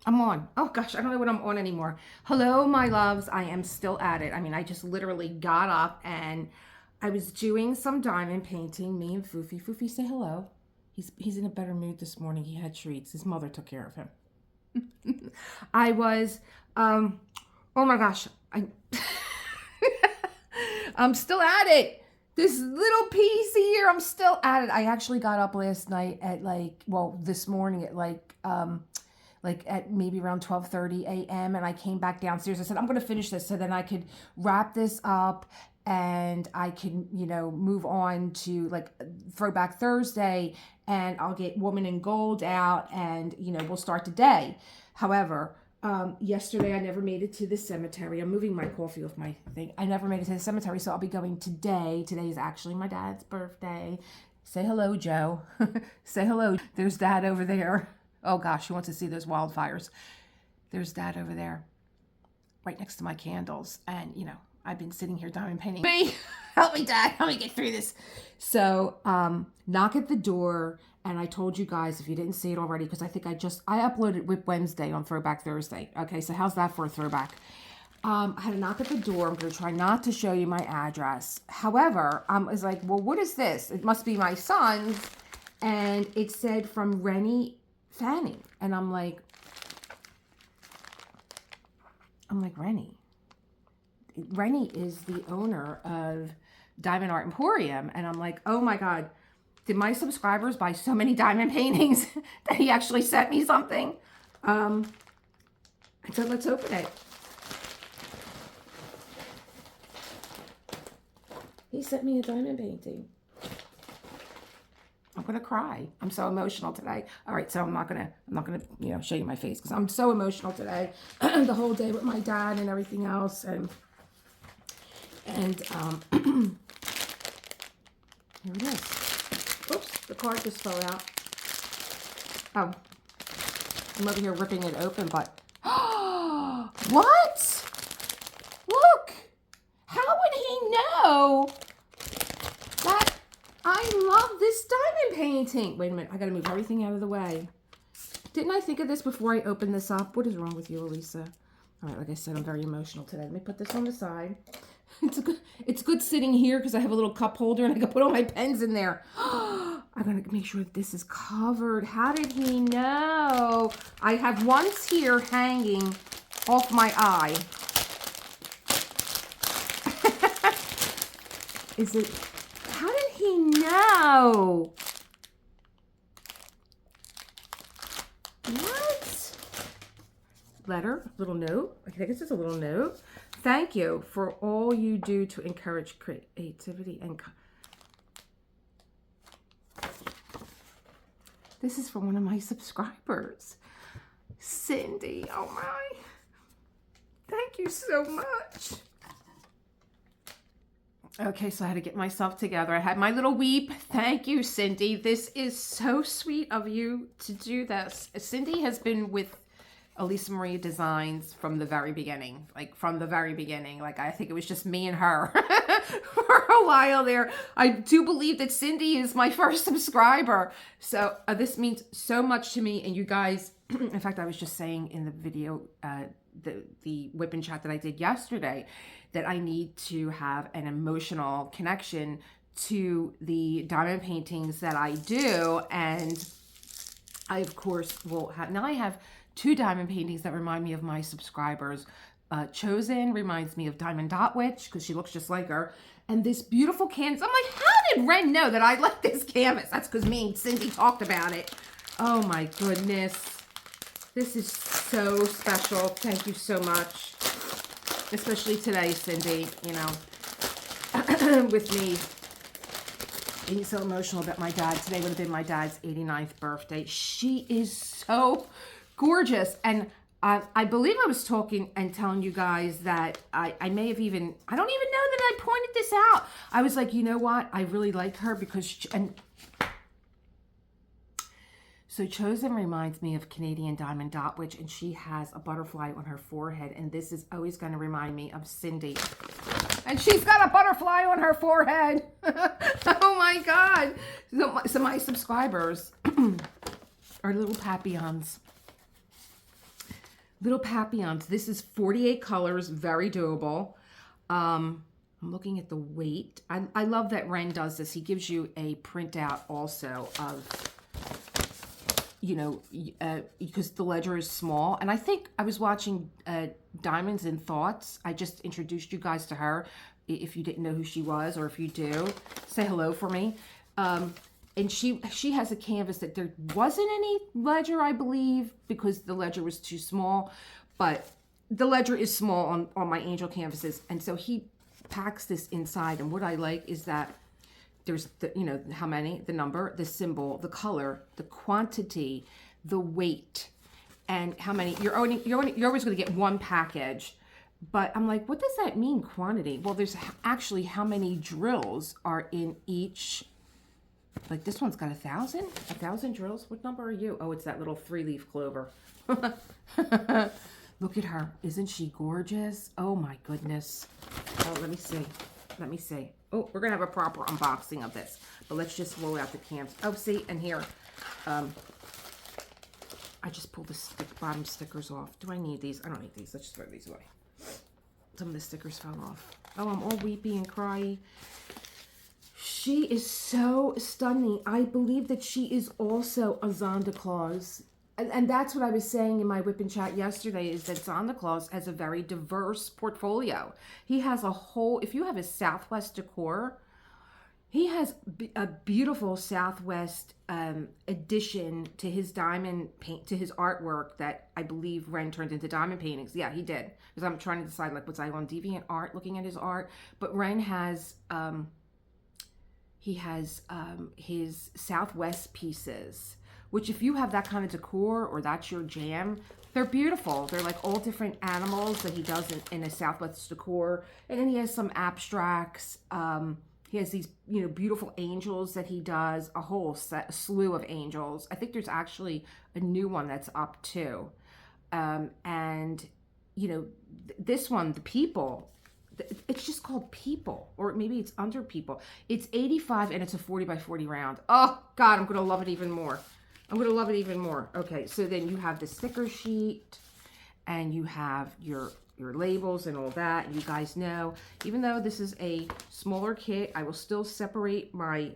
I'm on. Oh gosh, I don't know what I'm on anymore. Hello, my loves. I am still at it. I mean, I just literally got up and I was doing some diamond painting. Me and Foofy. Foofy, say hello. He's in a better mood this morning. He had treats. His mother took care of him. I was, oh my gosh, I'm still at it. This little piece here, I'm still at it. I actually got up last night at this morning at like at maybe around 12:30 a.m. and I came back downstairs. I said, I'm going to finish this so then I could wrap this up and I can, move on to like Throwback Thursday and I'll get Woman in Gold out and, we'll start the day. However, yesterday I never made it to the cemetery. I'm moving my coffee off my thing. I never made it to the cemetery, so I'll be going today. Today is actually my dad's birthday. Say hello, Joe. Say hello. There's Dad over there. Oh gosh, he wants to see those wildfires. There's Dad over there, right next to my candles. And, I've been sitting here diamond painting. Me, help me, Dad. Help me get through this. So, knock at the door. And I told you guys, if you didn't see it already, because I think I uploaded Whip Wednesday on Throwback Thursday. Okay, so how's that for a throwback? I had a knock at the door. I'm going to try not to show you my address. However, I was like, well, what is this? It must be my son's. And it said from Rennie Fanning. And I'm like, Rennie. Rennie is the owner of Diamond Art Emporium. And I'm like, oh my God. Did my subscribers buy so many diamond paintings that he actually sent me something? I said, let's open it. He sent me a diamond painting. I'm gonna cry. I'm so emotional today. All right, so I'm not gonna, show you my face because I'm so emotional today. The whole day with my dad and everything else, and here it is. Oops, the card just fell out. Oh, I'm over here ripping it open, but what? Look, how would he know that I love this diamond painting? Wait a minute, I gotta move everything out of the way. Didn't I think of this before I opened this up? What is wrong with you, Elisa? All right, like I said, I'm very emotional today. Let me put this on the side. It's good sitting here because I have a little cup holder and I can put all my pens in there. I'm going to make sure that this is covered. How did he know? I have one tear hanging off my eye. How did he know? What? Letter, little note. I think it's just a little note. Thank you for all you do to encourage creativity and... This is from one of my subscribers, Cindy. Oh my. Thank you so much. Okay, so I had to get myself together. I had my little weep. Thank you, Cindy. This is so sweet of you to do this. Cindy has been with Elisa Maria Designs from the very beginning. Like I think it was just me and her for a while there. I do believe that Cindy is my first subscriber. So this means so much to me. And you guys, in fact, I was just saying in the video, the whip and chat that I did yesterday, that I need to have an emotional connection to the diamond paintings that I do. And I, of course, will have, now I have 2 diamond paintings that remind me of my subscribers. Chosen reminds me of Diamond Dot Witch because she looks just like her. And this beautiful canvas. I'm like, how did Ren know that I like this canvas? That's because me and Cindy talked about it. Oh my goodness. This is so special. Thank you so much. Especially today, Cindy, with me being so emotional about my dad. Today would have been my dad's 89th birthday. She is so gorgeous. And I believe I was talking and telling you guys that I may have even, I don't even know that I pointed this out. I was like, you know what? I really like her because, so Chosen reminds me of Canadian Diamond Dot Witch, and she has a butterfly on her forehead. And this is always going to remind me of Cindy. And she's got a butterfly on her forehead. Oh my God. So my subscribers are little papillons. Little Papillons. This is 48 colors, very doable. I'm looking at the weight. I love that Ren does this. He gives you a printout also of, you know, because the ledger is small. And I think I was watching Diamonds and Thoughts. I just introduced you guys to her. If you didn't know who she was, or if you do, say hello for me. And she has a canvas that there wasn't any ledger, I believe, because the ledger was too small. But the ledger is small on my angel canvases. And so he packs this inside. And what I like is that there's the, you know, how many, the number, the symbol, the color, the quantity, the weight, and how many. You're always going to get one package. But I'm like, what does that mean, quantity? Well, there's actually how many drills are in each. Like this one's got 1,000? 1,000 drills? What number are you? Oh, it's that little 3-leaf clover. Look at her. Isn't she gorgeous? Oh my goodness. Oh, let me see. Let me see. Oh, we're going to have a proper unboxing of this. But let's just roll out the cans. Oh, see, and here. I just pulled the bottom stickers off. Do I need these? I don't need these. Let's just throw these away. Some of the stickers fell off. Oh, I'm all weepy and cryy. She is so stunning. I believe that she is also a Santa Claus. And that's what I was saying in my whip and chat yesterday, is that Santa Claus has a very diverse portfolio. He has a whole, if you have a Southwest decor, he has a beautiful Southwest addition to his diamond paint, to his artwork that I believe Ren turned into diamond paintings. Yeah, he did. Because I'm trying to decide, like, was I on Deviant Art looking at his art? But Ren has, he has his Southwest pieces, which if you have that kind of decor or that's your jam, they're beautiful. They're like all different animals that he does in a Southwest decor. And then he has some abstracts. He has these, you know, beautiful angels that he does, a whole slew of angels. I think there's actually a new one that's up too. And, you know, this one, the people, it's just called People, or maybe it's Under People. It's 85 and it's a 40 by 40 round. Oh God, I'm going to love it even more. I'm going to love it even more. Okay, so then you have the sticker sheet and you have your labels and all that. You guys know, even though this is a smaller kit, I will still separate my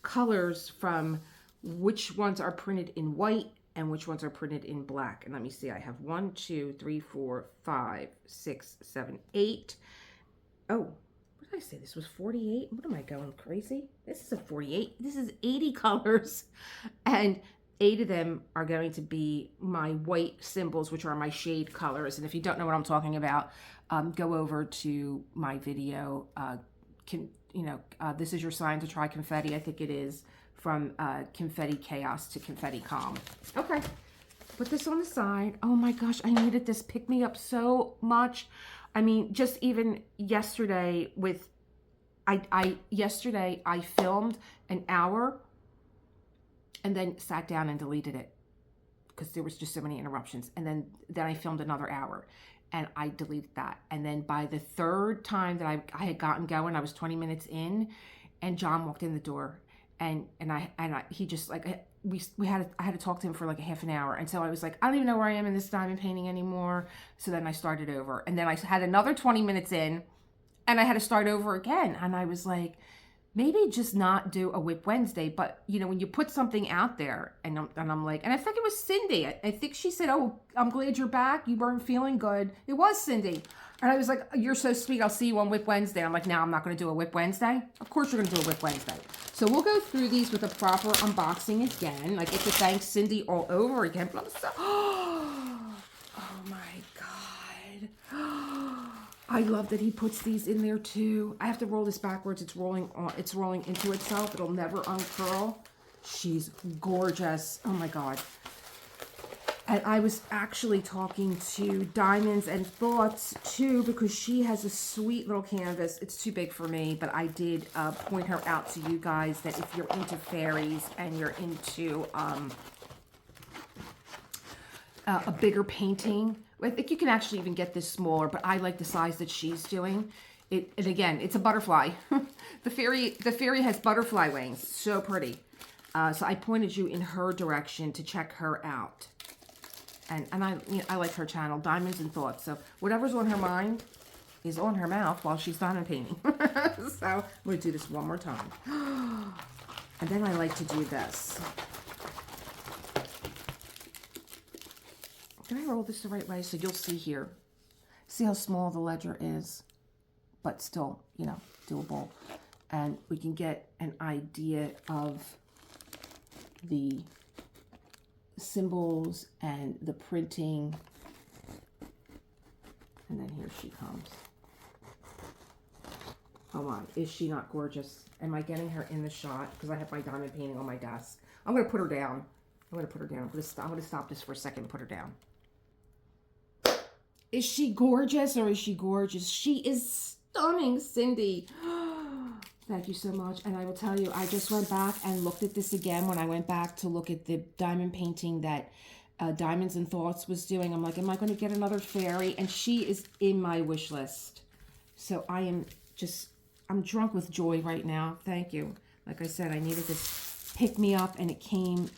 colors from which ones are printed in white and which ones are printed in black. And let me see, I have 1, 2, 3, 4, 5, 6, 7, 8. Oh, what did I say? This was 48? What am I going crazy? This is a 48. This is 80 colors. And 8 of them are going to be my white symbols, which are my shade colors. And if you don't know what I'm talking about, go over to my video. This is your sign to try confetti. I think it is from Confetti Chaos to Confetti Calm. Okay, put this on the side. Oh my gosh, I needed this pick me up so much. I mean, just even yesterday yesterday I filmed an hour and then sat down and deleted it because there was just so many interruptions. And then I filmed another hour and I deleted that. And then by the third time that I had gotten going, I was 20 minutes in and John walked in the door and he just like, I had to talk to him for like a half an hour. And so I was like, I don't even know where I am in this diamond painting anymore. So then I started over and then I had another 20 minutes in and I had to start over again. And I was like, maybe just not do a Whip Wednesday, but you know, when you put something out there and I'm like, and I think it was Cindy. I think she said, oh, I'm glad you're back. You weren't feeling good. It was Cindy. And I was like, you're so sweet. I'll see you on Whip Wednesday. I'm like, no, I'm not going to do a Whip Wednesday. Of course you're going to do a Whip Wednesday. So we'll go through these with a proper unboxing again. I get to thank Cindy all over again. But I'm so, oh my God. I love that he puts these in there too. I have to roll this backwards. It's rolling into itself. It'll never uncurl. She's gorgeous. Oh my God. And I was actually talking to Diamonds and Thoughts too, because she has a sweet little canvas. It's too big for me, but I did point her out to you guys that if you're into fairies and you're into a bigger painting, I think you can actually even get this smaller, but I like the size that she's doing. And again, it's a butterfly. The fairy has butterfly wings. So pretty. So I pointed you in her direction to check her out. And I like her channel, Diamonds and Thoughts. So whatever's on her mind is on her mouth while she's diamond painting. So I'm going to do this one more time. And then I like to do this. Did I roll this the right way? So you'll see here. See how small the ledger is, but still, doable. And we can get an idea of the symbols and the printing. And then here she comes. Oh my, is she not gorgeous? Am I getting her in the shot? Because I have my diamond painting on my desk. I'm going to put her down. I'm going to put her down. I'm going to stop this for a second and put her down. Is she gorgeous or is she gorgeous? She is stunning, Cindy. Thank you so much. And I will tell you, I just went back and looked at this again when I went back to look at the diamond painting that Diamonds and Thoughts was doing. I'm like, am I going to get another fairy? And she is in my wish list. So I'm drunk with joy right now. Thank you. Like I said, I needed this pick me up, and it came,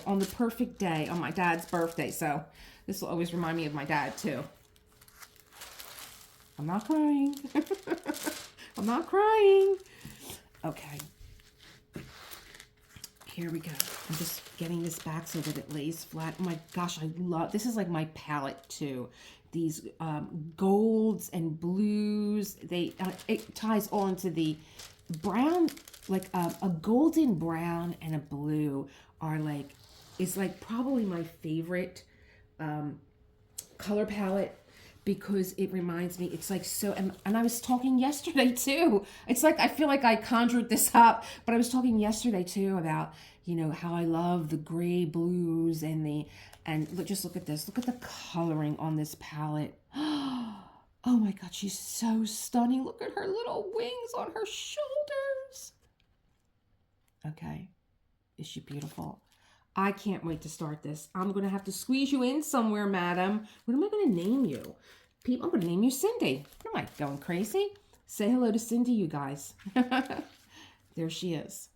on the perfect day, on my dad's birthday. So this will always remind me of my dad too. I'm not crying. I'm not crying. Okay. Here we go. I'm just getting this back so that it lays flat. Oh my gosh, this is like my palette too. These golds and blues, it ties all into the brown, like a golden brown and a blue is probably my favorite color palette, because it reminds me, it's like so, and I was talking yesterday too. It's like, I feel like I conjured this up, but I was talking yesterday too about, how I love the gray blues and just look at this. Look at the coloring on this palette. Oh my God, she's so stunning. Look at her little wings on her shoulders. Okay. Is she beautiful? I can't wait to start this. I'm going to have to squeeze you in somewhere, madam. What am I going to name you? I'm going to name you Cindy. Am I going crazy? Say hello to Cindy, you guys. There she is.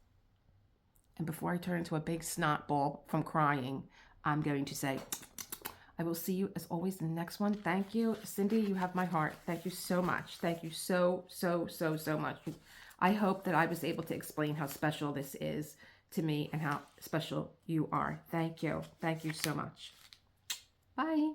And before I turn into a big snot ball from crying, I'm going to say, I will see you as always in the next one. Thank you. Cindy, you have my heart. Thank you so much. Thank you so, so, so, so much. I hope that I was able to explain how special this is to me and how special you are. Thank you. Thank you so much. Bye.